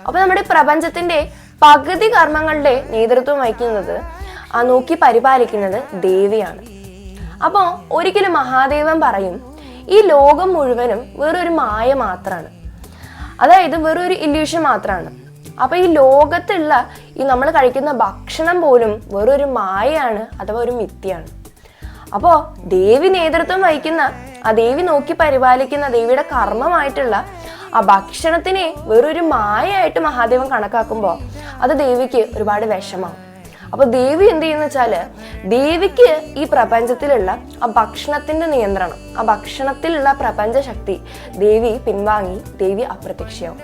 അപ്പൊ നമ്മുടെ പ്രപഞ്ചത്തിന്റെ പകുതി കർമ്മങ്ങളുടെ നേതൃത്വം വഹിക്കുന്നത് നോക്കി പരിപാലിക്കുന്നത് ദേവിയാണ്. അപ്പോ ഒരിക്കലും മഹാദേവൻ പറയും, ഈ ലോകം മുഴുവനും വേറൊരു മായ മാത്രമാണ്, അതായത് വേറൊരു ഇല്യൂഷൻ മാത്രമാണ്. അപ്പൊ ഈ ലോകത്തുള്ള ഈ നമ്മൾ കഴിക്കുന്ന ഭക്ഷണം പോലും വേറൊരു മായയാണ്, അഥവാ ഒരു മിഥ്യയാണ്. അപ്പോ ദേവി നേതൃത്വം വഹിക്കുന്ന, ആ ദേവി നോക്കി പരിപാലിക്കുന്ന ദേവിയുടെ കർമ്മമായിട്ടുള്ള ആ ഭക്ഷണത്തിനെ വേറൊരു മായയായിട്ട് മഹാദേവൻ കണക്കാക്കുമ്പോൾ അത് ദേവിക്ക് ഒരുപാട് വിഷമാവും. അപ്പൊ ദേവി എന്ത് ചെയ്യുന്ന വെച്ചാല്, ദേവിക്ക് ഈ പ്രപഞ്ചത്തിലുള്ള ആ ഭക്ഷണത്തിന്റെ നിയന്ത്രണം, ആ ഭക്ഷണത്തിലുള്ള പ്രപഞ്ച ശക്തി ദേവി പിൻവാങ്ങി ദേവി അപ്രത്യക്ഷയാവും.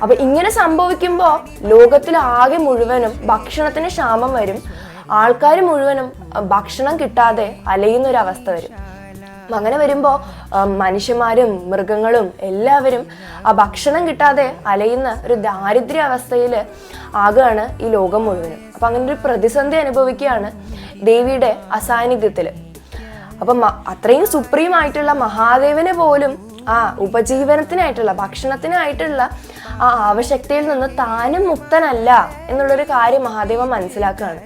അപ്പൊ ഇങ്ങനെ സംഭവിക്കുമ്പോ ലോകത്തിലാകെ മുഴുവനും ഭക്ഷണത്തിന് ക്ഷാമം വരും. ആൾക്കാർ മുഴുവനും ഭക്ഷണം കിട്ടാതെ അലയുന്ന ഒരു അവസ്ഥ വരും. അങ്ങനെ വരുമ്പോ മനുഷ്യന്മാരും മൃഗങ്ങളും എല്ലാവരും ആ ഭക്ഷണം കിട്ടാതെ അലയുന്ന ഒരു ദാരിദ്ര്യ അവസ്ഥയിൽ ആകുകയാണ് ഈ ലോകം മുഴുവനും. അപ്പൊ അങ്ങനെ ഒരു പ്രതിസന്ധി അനുഭവിക്കുകയാണ് ദേവിയുടെ അസാന്നിധ്യത്തില്. അപ്പം അത്രയും സുപ്രീം ആയിട്ടുള്ള മഹാദേവനെ പോലും ആ ഉപജീവനത്തിനായിട്ടുള്ള, ഭക്ഷണത്തിനായിട്ടുള്ള ആ ആവശ്യകതയിൽ നിന്ന് താനും മുക്തനല്ല എന്നുള്ളൊരു കാര്യം മഹാദേവൻ മനസ്സിലാക്കുകയാണ്.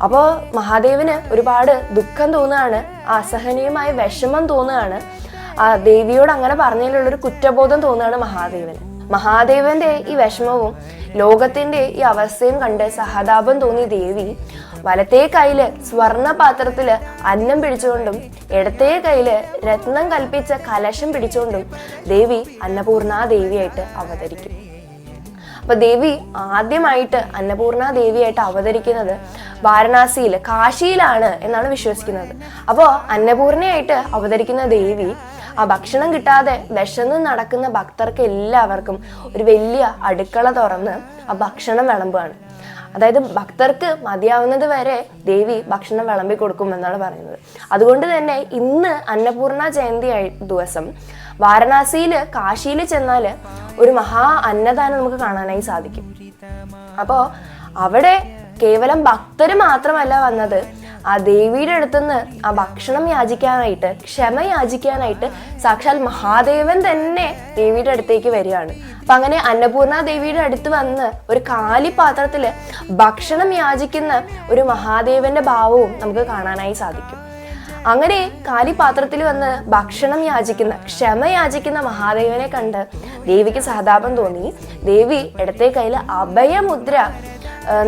അപ്പോൾ മഹാദേവന് ഒരുപാട് ദുഃഖം തോന്നുകയാണ്, അസഹനീയമായ വിഷമം തോന്നുകയാണ്. ആ ദേവിയോട് അങ്ങനെ പറഞ്ഞതിലുള്ളൊരു കുറ്റബോധം തോന്നുകയാണ് മഹാദേവന്. മഹാദേവന്റെ ഈ വിഷമവും ലോകത്തിന്റെ ഈ അവസ്ഥയും കണ്ട് സഹതാപം തോന്നിയ ദേവി വലത്തേ കയ്യില് സ്വർണ്ണ പാത്രത്തില് അന്നം പിടിച്ചുകൊണ്ടും ഇടത്തേ കയ്യില് രത്നം കൽപ്പിച്ച കലശം പിടിച്ചുകൊണ്ടും ദേവി അന്നപൂർണ ദേവിയായിട്ട് അവതരിക്കും. അപ്പൊ ദേവി ആദ്യമായിട്ട് അന്നപൂർണ ദേവിയായിട്ട് അവതരിക്കുന്നത് വാരണാസിയില്, കാശിയിലാണ് എന്നാണ് വിശ്വസിക്കുന്നത്. അപ്പോ അന്നപൂർണയായിട്ട് അവതരിക്കുന്ന ദേവി ആ ഭക്ഷണം കിട്ടാതെ വിശന്ന് നടക്കുന്ന ഭക്തർക്ക് എല്ലാവർക്കും ഒരു വലിയ അടുക്കള തുറന്ന് ആ ഭക്ഷണം വിളമ്പുകയാണ്. അതായത് ഭക്തർക്ക് മതിയാവുന്നത് വരെ ദേവി ഭക്ഷണം വിളമ്പി കൊടുക്കുമെന്നാണ് പറയുന്നത്. അതുകൊണ്ട് തന്നെ ഇന്ന് അന്നപൂർണ ജയന്തി ദിവസം വാരണാസിയില്, കാശിയിൽ ചെന്നാല് ഒരു മഹാ അന്നദാനം നമുക്ക് കാണാനായി സാധിക്കും. അപ്പോ അവിടെ കേവലം ഭക്തര് മാത്രമല്ല വന്നത്, ആ ദേവിയുടെ അടുത്തുനിന്ന് ആ ഭക്ഷണം യാചിക്കാനായിട്ട്, ക്ഷമ യാചിക്കാനായിട്ട് സാക്ഷാൽ മഹാദേവൻ തന്നെ ദേവിയുടെ അടുത്തേക്ക് വരികയാണ്. അപ്പൊ അങ്ങനെ അന്നപൂർണ ദേവിയുടെ അടുത്ത് വന്ന് ഒരു കാലി പാത്രത്തില് ഭക്ഷണം യാചിക്കുന്ന ഒരു മഹാദേവന്റെ ഭാവവും നമുക്ക് കാണാനായി സാധിക്കും. അങ്ങനെ കാലിപാത്രത്തിൽ വന്ന് ഭക്ഷണം യാചിക്കുന്ന, ക്ഷമ യാചിക്കുന്ന മഹാദേവനെ കണ്ട് ദേവിക്ക് സഹതാപം തോന്നി. ദേവി ഇടത്തെ കയ്യിൽ അഭയമുദ്ര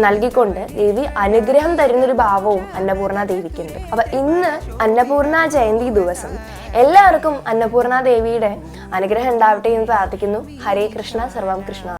നൽകിക്കൊണ്ട് ദേവി അനുഗ്രഹം തരുന്നൊരു ഭാവവും അന്നപൂർണ ദേവിക്കുണ്ട്. അപ്പൊ ഇന്ന് അന്നപൂർണ ജയന്തി ദിവസം എല്ലാവർക്കും അന്നപൂർണ ദേവിയുടെ അനുഗ്രഹം ഉണ്ടാവട്ടെ എന്ന് പ്രാർത്ഥിക്കുന്നു. ഹരേ കൃഷ്ണ, സർവം കൃഷ്ണ.